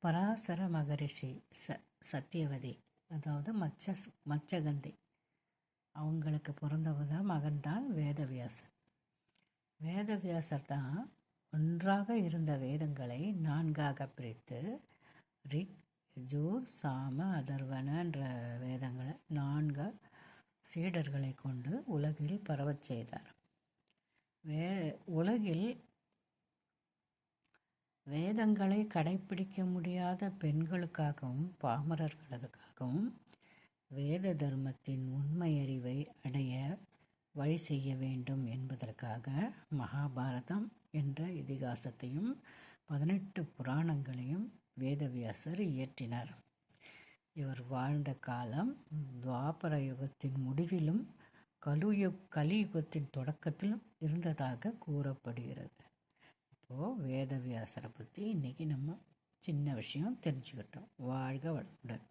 பராசர மகரிஷி சத்தியவதி, அதாவது மச்சகந்தி, அவங்களுக்கு பிறந்தவங்க மகன்தான் வேதவியாசர். வேதவியாசர் தான் ஒன்றாக இருந்த வேதங்களை 4ஆக பிரித்து ரிக், யஜூர், சாம, அதர்வன என்ற வேதங்களை 4 சீடர்களை கொண்டு உலகில் பரவச் செய்தார். உலகில் வேதங்களை கடைப்பிடிக்க முடியாத பெண்களுக்காகவும் பாமரர்களுக்காகவும் வேத தர்மத்தின் உண்மை அறிவை அடைய வழி செய்ய வேண்டும் என்பதற்காக மகாபாரதம் என்ற இதிகாசத்தையும் 18 புராணங்களையும் வேதவியாசர் இயற்றினார். இவர் வாழ்ந்த காலம் துவாபர யுகத்தின் முடிவிலும் கலியுகத்தின் தொடக்கத்திலும் இருந்ததாக கூறப்படுகிறது. இப்போது வேதவியாசரை பற்றி இன்றைக்கி நம்ம சின்ன விஷயம் தெரிஞ்சுக்கிட்டோம். வாழ்க வளமுடன்.